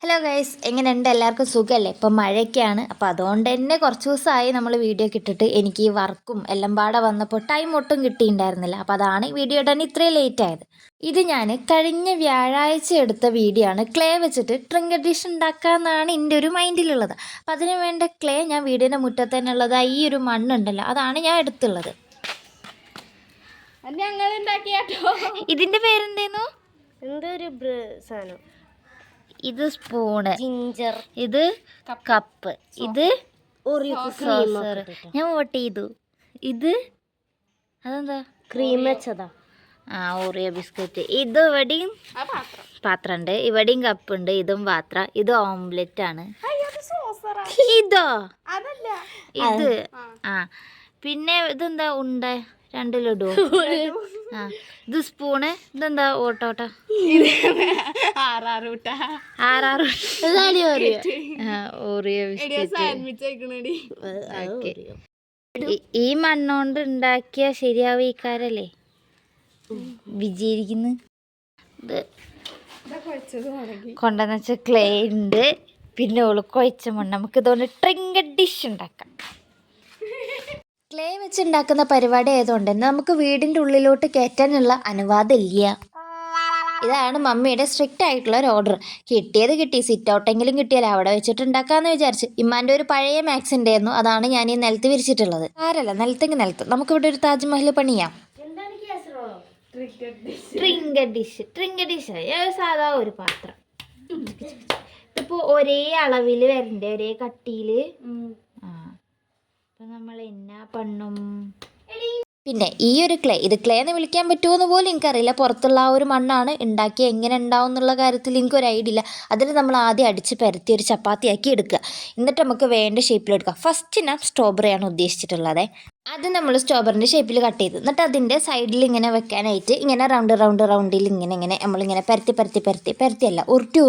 Hello guys, എങ്ങനെയുണ്ട്? എല്ലാവർക്കും സുഖമല്ലേ? ഇപ്പം മഴയൊക്കെയാണ്. അപ്പോൾ അതുകൊണ്ട് തന്നെ കുറച്ച് ദിവസമായി നമ്മൾ വീഡിയോ ഇട്ടിട്ട് എനിക്ക് ഈ വർക്കും എല്ലാം പാടെ വന്നപ്പോൾ ടൈം ഒട്ടും കിട്ടിയിട്ടുണ്ടായിരുന്നില്ല. അപ്പോൾ അതാണ് വീഡിയോ ഇടാൻ ഇത്രയും ലേറ്റ് ആയത്. ഇത് ഞാൻ കഴിഞ്ഞ വ്യാഴാഴ്ച എടുത്ത വീഡിയോ ആണ്. ക്ലേ വെച്ചിട്ട് ട്രിങ്ക് ഡിഷ് ഉണ്ടാക്കാമെന്നാണ് എൻ്റെ ഒരു മൈൻഡിലുള്ളത്. അപ്പോൾ അതിന് വേണ്ട ക്ലേ ഞാൻ വീടിൻ്റെ മുറ്റത്ത് തന്നെ ഉള്ളത് ഈ ഒരു മണ്ണുണ്ടല്ലോ, അതാണ് ഞാൻ എടുത്തുള്ളത്. ഇതിൻ്റെ പേരെന്തേന്നു? എന്തൊരു സാധനം. ഇത് സ്പൂണ്, ജിഞ്ചർ, ഇത് കപ്പ്, ഇത് സോസർ. ഞാൻ വോട്ട് ചെയ്തു. ഇത് അതെന്താ? ക്രീം വെച്ചതാ. Oreo biscuit. ഇത് ഇവിടെയും പാത്രമുണ്ട്, ഇവിടെയും കപ്പുണ്ട്, ഇതും പാത്രം. ഇത് ഓംലെറ്റ് ആണ്. ഇതോ? ഇത് പിന്നെ ഇതെന്താ ഉണ്ട? രണ്ടിലിടുവോ? ഇത് സ്പൂണ്. ഇതെന്താ? ഓട്ടോട്ട ഓറിയോ ബിസ്ക്കറ്റ്. ഈ മണ്ണോണ്ട് ഉണ്ടാക്കിയ ശരിയാവിക്കാരല്ലേ വിജയിരിക്കുന്നു. ഇത് കൊണ്ടുവന്ന് വെച്ച ക്ലേ ഉണ്ട്, പിന്നെ ഓള് കുഴച്ച മണ്ണ്. നമുക്ക് ഇതുകൊണ്ട് ട്രിങ്ക് ഡിഷ് ഉണ്ടാക്കാം. ക്ലേ വെച്ചുണ്ടാക്കുന്ന പരിപാടി ആയതുകൊണ്ട് തന്നെ നമുക്ക് വീടിൻ്റെ ഉള്ളിലോട്ട് കയറ്റാനുള്ള അനുവാദം ഇല്ല. ഇതാണ് മമ്മിയുടെ സ്ട്രിക്റ്റ് ആയിട്ടുള്ള ഒരു ഓർഡർ. കിട്ടിയത് കിട്ടി, സിറ്റ് ഔട്ടെങ്കിലും കിട്ടിയാലോ അവിടെ വെച്ചിട്ട് ഉണ്ടാക്കാമെന്ന് വിചാരിച്ച്. ഇമ്മാൻ്റെ ഒരു പഴയ മാക്സ് ഉണ്ടായിരുന്നു, അതാണ് ഞാൻ ഈ നിലത്ത് വിരിച്ചിട്ടുള്ളത്. ആരല്ല, നിലത്തെങ്കിൽ നിലത്ത്. നമുക്കിവിടെ ഒരു താജ്മഹൽ പണിയാം. ട്രിങ്ക് ഡിഷ് സാധാ ഒരു പാത്രം. ഇപ്പോൾ ഒരേ അളവിൽ വരണ്ടേ, ഒരേ കട്ടിയിൽ. നമ്മൾ എന്നാ പണ്ണും. പിന്നെ ഈ ഒരു ക്ലേ, ഇത് ക്ലേ എന്ന് വിളിക്കാൻ പറ്റുമോ എന്ന് പോലും എനിക്കറിയില്ല. പുറത്തുള്ള ആ ഒരു മണ്ണാണ്. ഉണ്ടാക്കി എങ്ങനെ ഉണ്ടാവും എന്നുള്ള കാര്യത്തിൽ എനിക്കൊരു ഐഡിയ ഇല്ല. അതിൽ നമ്മൾ ആദ്യം അടിച്ച് പരത്തി ഒരു ചപ്പാത്തിയാക്കി എടുക്കുക. എന്നിട്ട് നമുക്ക് വേണ്ട ഷേപ്പിലെടുക്കുക. ഫസ്റ്റ് ഞാൻ സ്ട്രോബെറിയാണ് ഉദ്ദേശിച്ചിട്ടുള്ളത്. അത് നമ്മൾ സ്ട്രോബെറിൻ്റെ ഷേപ്പിൽ കട്ട് ചെയ്ത് എന്നിട്ട് അതിൻ്റെ സൈഡിൽ ഇങ്ങനെ വെക്കാനായിട്ട് ഇങ്ങനെ റൗണ്ടിൽ ഇങ്ങനെ നമ്മളിങ്ങനെ പരത്തിയല്ല ഉരുട്ടി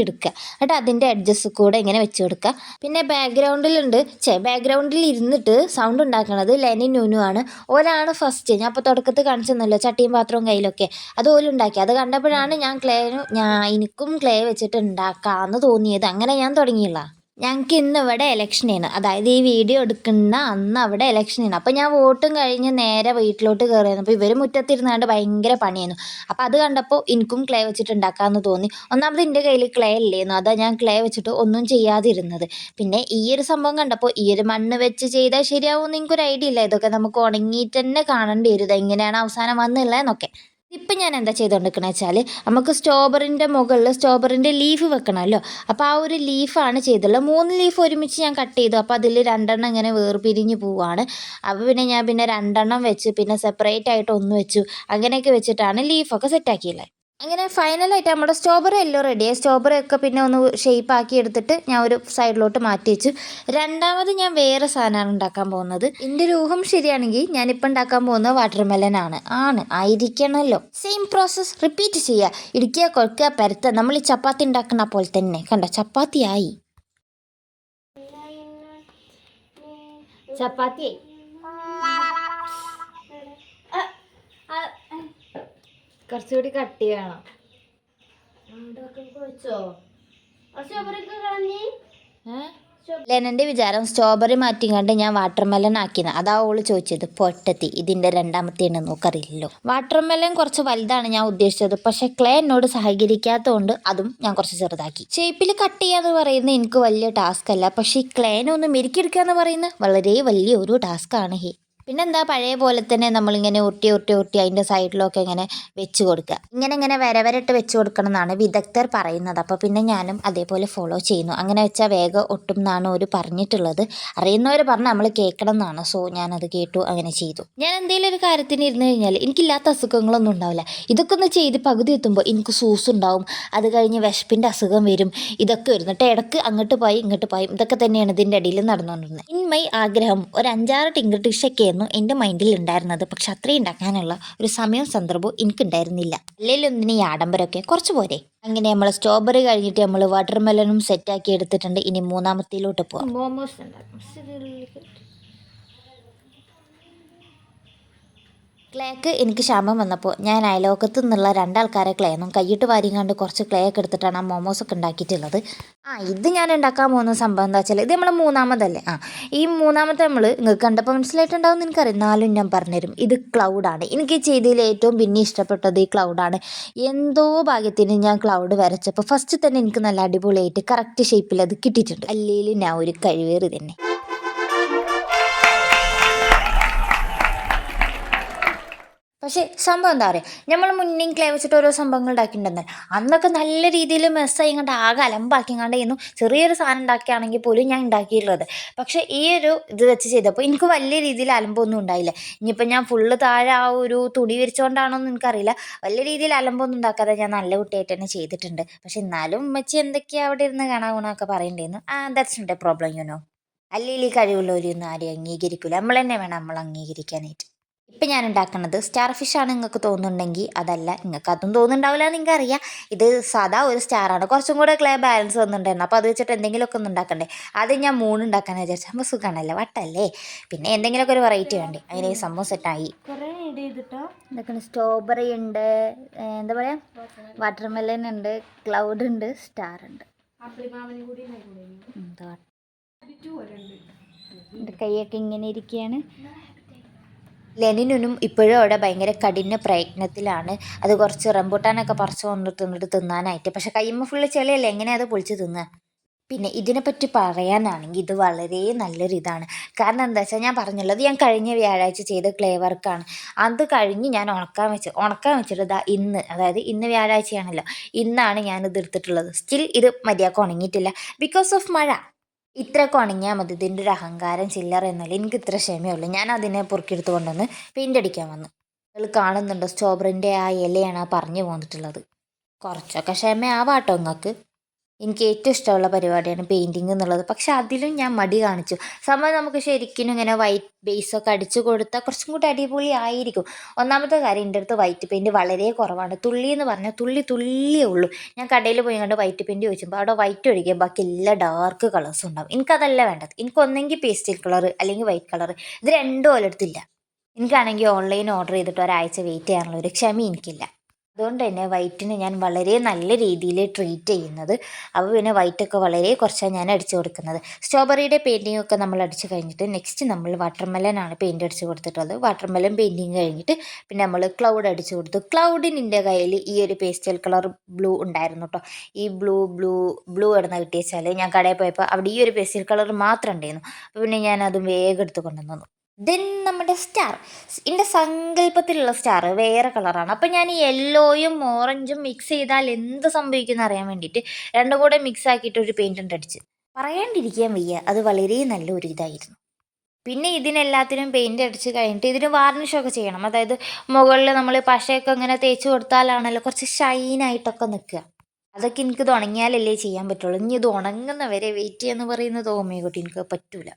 എടുക്കുക. എന്നിട്ട് അതിൻ്റെ എഡ്ജസ് കൂടെ ഇങ്ങനെ വെച്ച് കൊടുക്കുക. പിന്നെ ബാക്ക്ഗ്രൗണ്ടിൽ ഇരുന്നിട്ട് സൗണ്ട് ഉണ്ടാക്കുന്നത് ലെനിൻ നൂനു ആണ്. ഓലാണ് ഫസ്റ്റ്. ഞാൻ അപ്പോൾ തുടക്കത്തിൽ കാണിച്ചെന്നല്ലോ ചട്ടിയും പാത്രവും കയ്യിലൊക്കെ. അത് ഓലുണ്ടാക്കി. അത് കണ്ടപ്പോഴാണ് എനിക്കും ക്ലേ വെച്ചിട്ട് ഉണ്ടാക്കാമെന്ന് തോന്നിയത്. അങ്ങനെ ഞാൻ തുടങ്ങിയുള്ള. ഞങ്ങൾക്ക് ഇന്ന് ഇവിടെ ഇലക്ഷനാണ്, അതായത് ഈ വീഡിയോ എടുക്കുന്ന അന്ന് അവിടെ ഇലക്ഷനാണ്. അപ്പോൾ ഞാൻ വോട്ടും കഴിഞ്ഞ് നേരെ വീട്ടിലോട്ട് കയറിയായിരുന്നു. അപ്പോൾ ഇവർ മുറ്റത്തിരുന്നാണ്ട് ഭയങ്കര പണിയായിരുന്നു. അപ്പോൾ അത് കണ്ടപ്പോൾ എനിക്കും ക്ലേ വെച്ചിട്ട് ഉണ്ടാക്കാമെന്ന് തോന്നി. ഒന്നാമത് എൻ്റെ കയ്യിൽ ക്ലേ ഇല്ലായിരുന്നു, അതാ ഞാൻ ക്ലേ വെച്ചിട്ട് ഒന്നും ചെയ്യാതിരുന്നത്. പിന്നെ ഈ ഒരു സംഭവം കണ്ടപ്പോൾ ഈ ഒരു മണ്ണ് വെച്ച് ചെയ്താൽ ശരിയാവുമെന്ന് എനിക്കൊരു ഐഡിയ ഇല്ല. ഇതൊക്കെ നമുക്ക് ഉണങ്ങിയിട്ട് തന്നെ കാണേണ്ടി വരും, ഇതെങ്ങനെയാണ് അവസാനം വന്നുള്ളതെന്നൊക്കെ. ഇപ്പം ഞാൻ എന്താ ചെയ്തുകൊണ്ടിരിക്കണമെന്ന് വെച്ചാൽ, നമുക്ക് സ്ട്രോബെറിൻ്റെ മുകളിൽ സ്ട്രോബെറിൻ്റെ ലീഫ് വെക്കണമല്ലോ. അപ്പോൾ ആ ഒരു ലീഫാണ് ചെയ്തുള്ളത്. 3 ലീഫ് ഒരുമിച്ച് ഞാൻ കട്ട് ചെയ്തു. അപ്പോൾ അതിൽ 2 ഇങ്ങനെ വേർപിരിഞ്ഞ് പോവാണ്. അപ്പോൾ പിന്നെ ഞാൻ 2 വെച്ച്, പിന്നെ സെപ്പറേറ്റ് ആയിട്ട് 1 വെച്ചു. അങ്ങനെയൊക്കെ വെച്ചിട്ടാണ് ലീഫൊക്കെ സെറ്റാക്കിയുള്ളത്. അങ്ങനെ ഫൈനലായിട്ട് നമ്മുടെ സ്ട്രോബെറി എല്ലാം റെഡിയായി. സ്ട്രോബെറി ഒക്കെ പിന്നെ ഒന്ന് ഷേപ്പ് ആക്കി എടുത്തിട്ട് ഞാൻ ഒരു സൈഡിലോട്ട് മാറ്റി വെച്ചു. രണ്ടാമത് ഞാൻ വേറെ സാധനമാണ് ഉണ്ടാക്കാൻ പോകുന്നത്. എൻ്റെ ഒരു ഊഹം ശരിയാണെങ്കിൽ ഞാനിപ്പോൾ ഉണ്ടാക്കാൻ പോകുന്നത് വാട്ടർമെലൻ ആയിരിക്കണമല്ലോ. സെയിം പ്രോസസ്സ് റിപ്പീറ്റ് ചെയ്യുക. ഇടിക്കുക, കൊഴുക്കുക, പരത്തുക. നമ്മൾ ഈ ചപ്പാത്തി ഉണ്ടാക്കുന്ന പോലെ തന്നെ. കണ്ടോ, ചപ്പാത്തിയായി. കുറച്ചുകൂടി കട്ടി വേണം. ലെനൻ്റെ വിചാരം സ്ട്രോബെറി മാറ്റിക്കണ്ട് ഞാൻ വാട്ടർമെലൻ ആക്കിയെന്ന്. അതാ ഓള് ചോദിച്ചത്. പൊട്ടത്തി, ഇതിൻ്റെ രണ്ടാമത്തേന്ന് നോക്കറിയില്ലല്ലോ. വാട്ടർമെലൻ കുറച്ച് വലുതാണ് ഞാൻ ഉദ്ദേശിച്ചത്, പക്ഷെ ക്ലേ എന്നോട് സഹകരിക്കാത്തതുകൊണ്ട് അതും ഞാൻ കുറച്ച് ചെറുതാക്കി. ഷേപ്പിൽ കട്ട് ചെയ്യാന്ന് പറയുന്നത് എനിക്ക് വലിയ ടാസ്ക് അല്ല, പക്ഷേ ഈ ക്ലേനെ ഒന്ന് മെരുക്കിയെടുക്കുക എന്ന് പറയുന്നത് വളരെ വലിയൊരു ടാസ്ക്കാണ്. പിന്നെന്താ, പഴയ പോലെ തന്നെ നമ്മളിങ്ങനെ ഉരുട്ടി അതിൻ്റെ സൈഡിലൊക്കെ ഇങ്ങനെ വെച്ച് കൊടുക്കുക. ഇങ്ങനെ വരവരട്ട് വെച്ച് കൊടുക്കണം എന്നാണ് വിദഗ്ധർ പറയുന്നത്. അപ്പോൾ പിന്നെ ഞാനും അതേപോലെ ഫോളോ ചെയ്യുന്നു. അങ്ങനെ വെച്ചാൽ വേഗം ഒട്ടും എന്നാണ് അവർ പറഞ്ഞിട്ടുള്ളത്. അറിയുന്നവർ പറഞ്ഞാൽ നമ്മൾ കേൾക്കണം എന്നാണ്. സോ ഞാനത് കേട്ടു, അങ്ങനെ ചെയ്തു. ഞാൻ എന്തെങ്കിലും ഒരു കാര്യത്തിന് ഇരുന്ന് കഴിഞ്ഞാൽ എനിക്കില്ലാത്ത അസുഖങ്ങളൊന്നും ഉണ്ടാവില്ല. ഇതൊക്കെ ഒന്ന് ചെയ്ത് പകുതി എത്തുമ്പോൾ എനിക്ക് സൂസ് ഉണ്ടാവും. അത് കഴിഞ്ഞ് വിശപ്പിൻ്റെ അസുഖം വരും. ഇതൊക്കെ വരുന്നിട്ട് ഇടക്ക് അങ്ങോട്ട് പോയി ഇങ്ങോട്ട് പോയി. ഇതൊക്കെ തന്നെയാണ് ഇതിൻ്റെ ഇടയിൽ നടന്നുകൊണ്ടിരുന്നത്. ഇൻ മൈ ആഗ്രഹം ഒരു 5-6 ടിങ്കർ ഡിഷൊക്കെ എൻ്റെ മൈൻഡിൽ ഉണ്ടായിരുന്നത്. പക്ഷെ അത്രയും ഉണ്ടാക്കാനുള്ള ഒരു സമയവും സന്ദർഭവും എനിക്കുണ്ടായിരുന്നില്ല. അല്ലെങ്കിൽ ഒന്നിന് ഈ ആഡംബരമൊക്കെ കുറച്ച് പോരെ. അങ്ങനെ നമ്മൾ സ്ട്രോബെറി കഴിഞ്ഞിട്ട് നമ്മൾ വാട്ടർമെലനും സെറ്റാക്കി എടുത്തിട്ടുണ്ട്. ഇനി മൂന്നാമത്തിലോട്ട് പോവാം. മോമോസ് ഉണ്ടാക്കും. ക്ലേക്ക് എനിക്ക് ക്ഷാമം വന്നപ്പോൾ ഞാൻ അയലോക്കത്ത് നിന്നുള്ള രണ്ടാൾക്കാരെ ക്ലേ ഒന്നും കൈയിട്ട് വാരിങ്ങാണ്ട് കുറച്ച് ക്ലേ ഒക്കെ എടുത്തിട്ടാണ് ആ മോമോസൊക്കെ ഉണ്ടാക്കിയിട്ടുള്ളത്. ഇത് ഞാൻ ഉണ്ടാക്കാൻ പോകുന്ന സംഭവം എന്താ വെച്ചാൽ ഇത് നമ്മൾ മൂന്നാമതല്ലേ. ഈ മൂന്നാമത്തെ നമ്മൾ നിങ്ങൾക്ക് കണ്ടപ്പോൾ മനസ്സിലായിട്ടുണ്ടാവും എനിക്കറിയാം. എന്നാലും ഞാൻ പറഞ്ഞുതരും. ഇത് ക്ലൗഡാണ്. എനിക്ക് ചെയ്തതിൽ ഏറ്റവും പിന്നെ ഇഷ്ടപ്പെട്ടത് ഈ ക്ലൗഡാണ്. എന്തോ ഭാഗ്യത്തിന് ഞാൻ ക്ലൗഡ് വരച്ചപ്പോൾ ഫസ്റ്റ് തന്നെ എനിക്ക് നല്ല അടിപൊളിയായിട്ട് കറക്റ്റ് ഷേപ്പിൽ അത് കിട്ടിയിട്ടുണ്ട്. അല്ലെങ്കിൽ ഞാൻ ഒരു കഴിവേറി തന്നെ. പക്ഷേ സംഭവം എന്താ പറയുക, നമ്മൾ മുന്നേയും ക്ലേ വെച്ചിട്ട് ഓരോ സംഭവങ്ങൾ ഉണ്ടാക്കിയിട്ടുണ്ടെന്നാൽ അന്നൊക്കെ നല്ല രീതിയിൽ മെസ്സായി കണ്ട് ആകെ അലമ്പാക്കിങ്ങാണ്ടായിരുന്നു ചെറിയൊരു സാധനം ഉണ്ടാക്കിയാണെങ്കിൽ പോലും ഞാൻ ഉണ്ടാക്കിയിട്ടുള്ളത്. പക്ഷേ ഈ ഒരു ഇത് വെച്ച് ചെയ്തപ്പോൾ എനിക്ക് വലിയ രീതിയിൽ അലമ്പൊന്നും ഉണ്ടായില്ല. ഇനിയിപ്പോൾ ഞാൻ ഫുള്ള് താഴെ ആ ഒരു തുണി വിരിച്ചുകൊണ്ടാണോ എന്ന് എനിക്കറിയില്ല, വലിയ രീതിയിൽ അലമ്പൊന്നും ഉണ്ടാക്കാതെ ഞാൻ നല്ല കുട്ടിയായിട്ട് തന്നെ ചെയ്തിട്ടുണ്ട്. പക്ഷെ എന്നാലും ഉമ്മച്ചി എന്തൊക്കെയാണ് അവിടെ ഇരുന്ന് കാണാൻ ഗുണമൊക്കെ പറയണ്ടായിരുന്നു. That's not a problem you know. അല്ലെങ്കിൽ ഈ കഴിവുള്ളവരൊന്നും ആരെയും അംഗീകരിക്കില്ല, നമ്മൾ തന്നെ വേണം നമ്മൾ അംഗീകരിക്കാനായിട്ട്. ഇപ്പം ഞാൻ ഉണ്ടാക്കുന്നത് സ്റ്റാർ ഫിഷാണ് നിങ്ങൾക്ക് തോന്നുന്നുണ്ടെങ്കിൽ അതല്ല, നിങ്ങൾക്ക് അതും തോന്നുന്നുണ്ടാവില്ല എന്ന് എനിക്കറിയാം. ഇത് സാധാ ഒരു സ്റ്റാറാണ്. കുറച്ചും കൂടെ ക്ലേ ബാലൻസ് വന്നിട്ടുണ്ടായിരുന്നു. അപ്പോൾ അത് വെച്ചിട്ട് എന്തെങ്കിലുമൊക്കെ ഒന്ന് ഉണ്ടാക്കണ്ടേ. ആദ്യം ഞാൻ 3 ഉണ്ടാക്കാമെന്ന് വിചാരിച്ചു. അപ്പോൾ സുഖമാണല്ലോ, വട്ടല്ലേ, പിന്നെ എന്തെങ്കിലുമൊക്കെ ഒരു വെറൈറ്റി വേണ്ടേ. അങ്ങനെ ഈ സംഭവം സെറ്റായി. എന്തൊക്കെയാണ്, സ്ട്രോബെറി ഉണ്ട്, എന്താ പറയുക, വാട്ടർമെലൻ ഉണ്ട്, ക്ലൗഡ് ഉണ്ട്, സ്റ്റാർ ഉണ്ട്. എൻ്റെ കൈയൊക്കെ ഇങ്ങനെ ഇരിക്കുകയാണ്. ലെനിനും ഇപ്പോഴും അവിടെ ഭയങ്കര കഠിന പ്രയത്നത്തിലാണ്. അത് കുറച്ച് റംബൂട്ടാനൊക്കെ പറിച്ച് കൊണ്ടിട്ട് തിന്നാനായിട്ട്. പക്ഷെ കയ്യുമ്മ ഫുള്ള് ചെളിയല്ലേ, എങ്ങനെയാണ് അത് പൊളിച്ച് തിന്നുക. പിന്നെ ഇതിനെപ്പറ്റി പറയാനാണെങ്കിൽ ഇത് വളരെ നല്ലൊരു ഇതാണ്. കാരണം എന്താ വെച്ചാൽ ഞാൻ പറഞ്ഞുള്ളത്, ഞാൻ കഴിഞ്ഞ വ്യാഴാഴ്ച ചെയ്ത ക്ലേ വർക്കാണ്. അത് കഴിഞ്ഞ് ഞാൻ ഉണക്കാൻ വെച്ചിട്ട് ഇതാ ഇന്ന്, അതായത് ഇന്ന് വ്യാഴാഴ്ചയാണല്ലോ, ഇന്നാണ് ഞാനിത് എടുത്തിട്ടുള്ളത്. സ്റ്റിൽ ഇത് മര്യാദക്ക് ഉണങ്ങിയിട്ടില്ല ബിക്കോസ് ഓഫ് മഴ. ഇത്രയൊക്കെ ഉണങ്ങിയാൽ മതി, ഇതിൻ്റെ ഒരു അഹങ്കാരം ചില്ലറ എന്നല്ല. എനിക്ക് ഇത്ര ക്ഷമയുള്ളൂ. ഞാൻ അതിനെ പൊറുക്കിയെടുത്ത് കൊണ്ടുവന്ന് പെയിൻ്റ് അടിക്കാൻ വന്നു. നിങ്ങൾ കാണുന്നുണ്ടോ, സ്ട്രോബെറിൻ്റെ ആ ഇലയാണ് ആ പറഞ്ഞു പോന്നിട്ടുള്ളത്. കുറച്ചൊക്കെ ക്ഷമയാവാട്ടോ നിങ്ങൾക്ക്. എനിക്ക് ഏറ്റവും ഇഷ്ടമുള്ള പരിപാടിയാണ് പെയിൻറ്റിങ് എന്നുള്ളത്. പക്ഷെ അതിലും ഞാൻ മടി കാണിച്ചു. സംഭവം നമുക്ക് ശരിക്കും ഇങ്ങനെ വൈറ്റ് ബേസൊക്കെ അടിച്ചു കൊടുത്താൽ കുറച്ചും കൂടി അടിപൊളി ആയിരിക്കും. ഒന്നാമത്തെ കാര്യം, എൻ്റെ അടുത്ത് വൈറ്റ് പെയിൻറ്റ് വളരെ കുറവാണ്. തുള്ളി എന്ന് പറഞ്ഞാൽ തുള്ളിയേ ഉള്ളൂ. ഞാൻ കടയിൽ പോയി കണ്ട് വൈറ്റ് പെയിൻറ്റ് ചോദിച്ചപ്പോൾ അവിടെ വൈറ്റ് ഒഴികെ ബാക്കി എല്ലാ ഡാർക്ക് കളേഴ്സും ഉണ്ടാവും. എനിക്കതല്ല വേണ്ടത്. എനിക്കൊന്നെങ്കിൽ പേസ്റ്റൽ കളർ അല്ലെങ്കിൽ വൈറ്റ് കളർ. ഇത് രണ്ടും ഓലെടുത്തില്ല. എനിക്കാണെങ്കിൽ ഓൺലൈൻ ഓർഡർ ചെയ്തിട്ട് ഒരാഴ്ച വെയിറ്റ് ചെയ്യാനുള്ള ഒരു ക്ഷമ എനിക്കില്ല. അതുകൊണ്ട് തന്നെ വൈറ്റിന് ഞാൻ വളരെ നല്ല രീതിയിൽ ട്രീറ്റ് ചെയ്യുന്നത്. അപ്പോൾ പിന്നെ വൈറ്റൊക്കെ വളരെ കുറച്ചാണ് ഞാൻ അടിച്ചു കൊടുക്കുന്നത്. സ്ട്രോബെറിയുടെ പെയിൻറ്റിംഗ് ഒക്കെ നമ്മൾ അടിച്ച് കഴിഞ്ഞിട്ട് നെക്സ്റ്റ് നമ്മൾ വാട്ടർമെലനാണ് പെയിൻറ്റ് അടിച്ച് കൊടുത്തിട്ടുള്ളത്. വാട്ടർമെലൻ പെയിൻറ്റിങ് കഴിഞ്ഞിട്ട് പിന്നെ നമ്മൾ ക്ലൗഡ് അടിച്ചു കൊടുത്തു. ക്ലൗഡിന് എൻ്റെ കയ്യിൽ ഈ ഒരു പേസ്റ്റൽ കളർ ബ്ലൂ ഉണ്ടായിരുന്നു കേട്ടോ. ഈ ബ്ലൂ എവിടുന്ന കിട്ടിയ വെച്ചാൽ ഞാൻ കടയിൽ പോയപ്പോൾ അവിടെ ഈ ഒരു പേസ്റ്റൽ കളർ മാത്രം ഉണ്ടായിരുന്നു. അപ്പോൾ പിന്നെ ഞാൻ അതും വേഗം എടുത്ത് കൊണ്ടുവന്നു. ദെൻ നമ്മുടെ സ്റ്റാർ, എൻ്റെ സങ്കല്പത്തിലുള്ള സ്റ്റാർ വേറെ കളറാണ്. അപ്പം ഞാൻ ഈ യെല്ലോയും ഓറഞ്ചും മിക്സ് ചെയ്താൽ എന്ത് സംഭവിക്കുമെന്ന് അറിയാൻ വേണ്ടിയിട്ട് രണ്ടും കൂടെ മിക്സ് ആക്കിയിട്ട് ഒരു പെയിൻറ്റ് അടിച്ച്, പറയാണ്ടിരിക്കാൻ വയ്യ, അത് വളരെ നല്ലൊരു ഇതായിരുന്നു. പിന്നെ ഇതിനെല്ലാത്തിനും പെയിൻറ്റ് അടിച്ച് കഴിഞ്ഞിട്ട് ഇതിന് വാർണിഷൊക്കെ ചെയ്യണം. അതായത് മുകളിൽ നമ്മൾ പശയൊക്കെ ഇങ്ങനെ തേച്ച് കൊടുത്താലാണല്ലോ കുറച്ച് ഷൈനായിട്ടൊക്കെ നിൽക്കുക. അതൊക്കെ എനിക്കിത് ഉണങ്ങിയാലല്ലേ ചെയ്യാൻ പറ്റുള്ളൂ. ഇനി ഇത് ഉണങ്ങുന്നവരെ വെയിറ്റ് ചെയ്യുക എന്ന് പറയുന്നത് ഓമേകുട്ടി എനിക്ക് പറ്റൂല.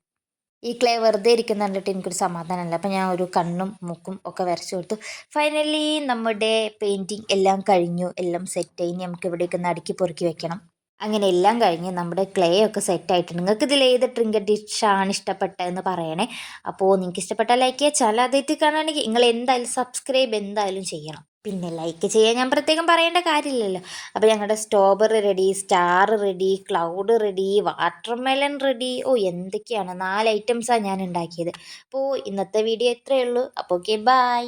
ഈ ക്ലേ വെറുതെ ഇരിക്കുന്ന കണ്ടിട്ട് എനിക്കൊരു സമാധാനമല്ല. അപ്പം ഞാൻ ഒരു കണ്ണും മൂക്കും ഒക്കെ വരച്ചു കൊടുത്തു. ഫൈനലി നമ്മുടെ പെയിൻറ്റിങ് എല്ലാം കഴിഞ്ഞു, എല്ലാം സെറ്റായി. ഇനി നമുക്ക് ഇവിടേക്ക് ഒന്ന് അടുക്കി പൊറുക്കി വെക്കണം. അങ്ങനെ എല്ലാം കഴിഞ്ഞ് നമ്മുടെ ക്ലേ ഒക്കെ സെറ്റായിട്ട്, നിങ്ങൾക്ക് ഇതിൽ ഏത് ട്രിങ്കർ ഡിഷാണ് ഇഷ്ടപ്പെട്ടതെന്ന് പറയണേ. അപ്പോൾ നിങ്ങൾക്ക് ഇഷ്ടപ്പെട്ടാൽ ലൈക്ക് ചെയ്യുക. ചില അതായിട്ട് കാണുകയാണെങ്കിൽ നിങ്ങൾ എന്തായാലും സബ്സ്ക്രൈബ് എന്തായാലും ചെയ്യണം. പിന്നെ ലൈക്ക് ചെയ്യാൻ ഞാൻ പ്രത്യേകം പറയേണ്ട കാര്യമില്ലല്ലോ. അപ്പോൾ ഞങ്ങളുടെ strawberry ready, star ready, cloud ready, watermelon ready. എന്തൊക്കെയാണ് 4 ഐറ്റംസാണ് ഞാൻ ഉണ്ടാക്കിയത്. അപ്പോൾ ഇന്നത്തെ വീഡിയോ ഇത്രയേ ഉള്ളൂ. അപ്പോൾ ഓക്കെ, ബൈ.